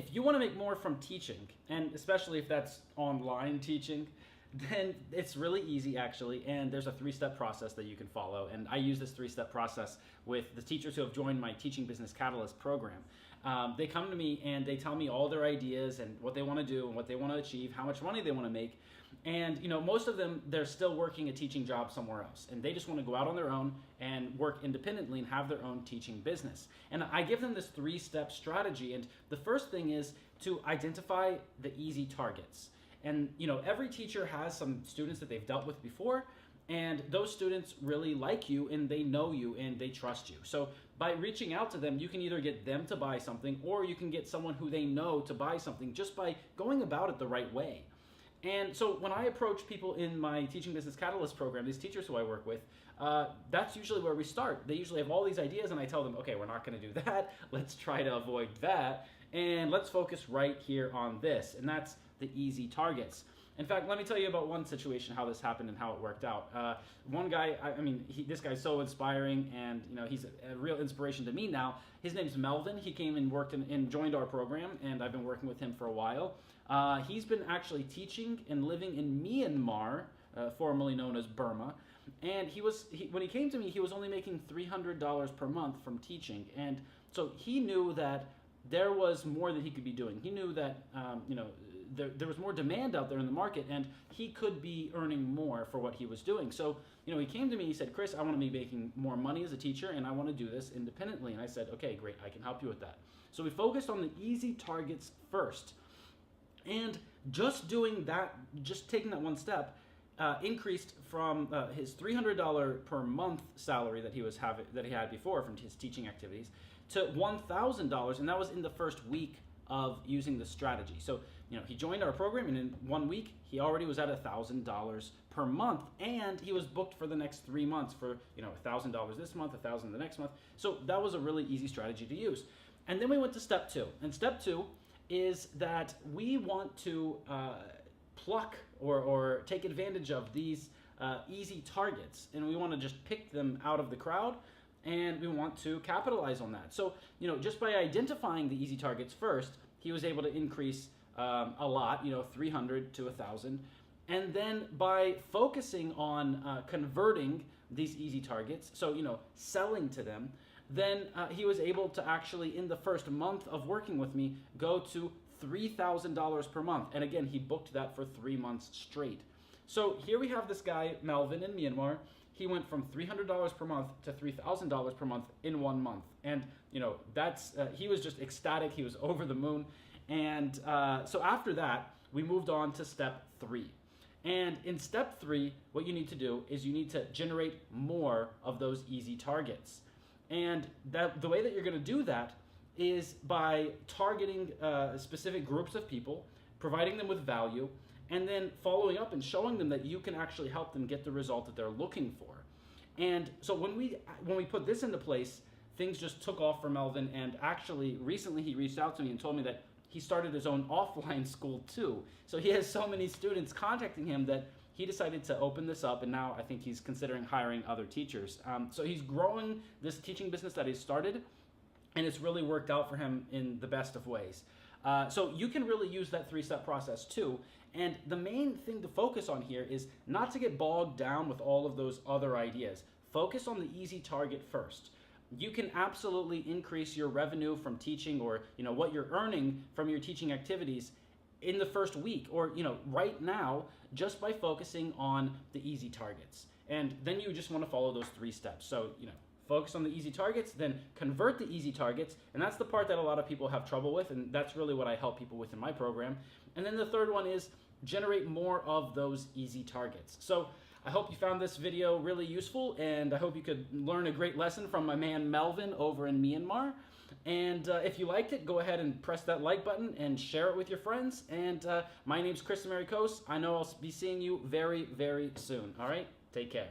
if you want to make more from teaching, and especially if that's online teaching, then it's really easy actually, and there's a three-step process that you can follow, and I use this three-step process with the teachers who have joined my Teaching Business Catalyst program. They come to me and they tell me all their ideas and what they want to do and what they want to achieve, how much money they want to make, and most of them, they're still working a teaching job somewhere else, and they just want to go out on their own and work independently and have their own teaching business. And I give them this three-step strategy, and the first thing is to identify the easy targets. And every teacher has some students that they've dealt with before, and those students really like you and they know you and they trust you. So by reaching out to them, you can either get them to buy something or you can get someone who they know to buy something just by going about it the right way. And so when I approach people in my Teaching Business Catalyst program, these teachers who I work with, that's usually where we start. They usually have all these ideas and I tell them, okay, we're not going to do that. Let's try to avoid that. And let's focus right here on this. And that's the easy targets. In fact, let me tell you about one situation, how this happened and how it worked out. One guy, this guy's so inspiring, and he's a real inspiration to me now. His name's Melvin. He came and worked and joined our program, and I've been working with him for a while. He's been actually teaching and living in Myanmar, formerly known as Burma. And when he came to me, he was only making $300 per month from teaching, and so he knew that there was more that he could be doing. He knew that there was more demand out there in the market, and he could be earning more for what he was doing. So, he came to me, he said, Chris, I want to be making more money as a teacher, and I want to do this independently. And I said, okay, great, I can help you with that. So we focused on the easy targets first. And just doing that, just taking that one step, increased from his $300 per month salary that he had before from his teaching activities to $1,000, and that was in the first week of using the strategy. So, he joined our program, and in 1 week, he already was at $1,000 per month, and he was booked for the next 3 months for, $1,000 this month, $1,000 the next month. So that was a really easy strategy to use. And then we went to step two, and step two is that we want to pluck or take advantage of these easy targets, and we want to just pick them out of the crowd, and we want to capitalize on that. So, just by identifying the easy targets first, he was able to increase a lot, 300 to 1,000. And then by focusing on converting these easy targets, so, selling to them, then he was able to actually, in the first month of working with me, go to $3,000 per month. And again, he booked that for 3 months straight. So here we have this guy, Melvin, in Myanmar. He went from $300 per month to $3,000 per month in 1 month. And, he was just ecstatic. He was over the moon. And so after that, we moved on to step 3. And in step 3, what you need to do is you need to generate more of those easy targets. And the way that you're going to do that is by targeting specific groups of people, providing them with value, and then following up and showing them that you can actually help them get the result that they're looking for. And so when we put this into place, things just took off for Melvin, and actually recently he reached out to me and told me that he started his own offline school too. So he has so many students contacting him that he decided to open this up, and now I think he's considering hiring other teachers. So he's growing this teaching business that he started, and it's really worked out for him in the best of ways. So you can really use that three-step process too. And the main thing to focus on here is not to get bogged down with all of those other ideas. Focus on the easy target first. You can absolutely increase your revenue from teaching, or what you're earning from your teaching activities in the first week, or right now, just by focusing on the easy targets. And then you just want to follow those 3 steps. So focus on the easy targets, then convert the easy targets, and that's the part that a lot of people have trouble with, and that's really what I help people with in my program. And then the third one is generate more of those easy targets. So I hope you found this video really useful, and I hope you could learn a great lesson from my man Melvin over in Myanmar. And if you liked it, go ahead and press that like button and share it with your friends. And my name's Chris Americos. I know I'll be seeing you very, very soon. All right? Take care.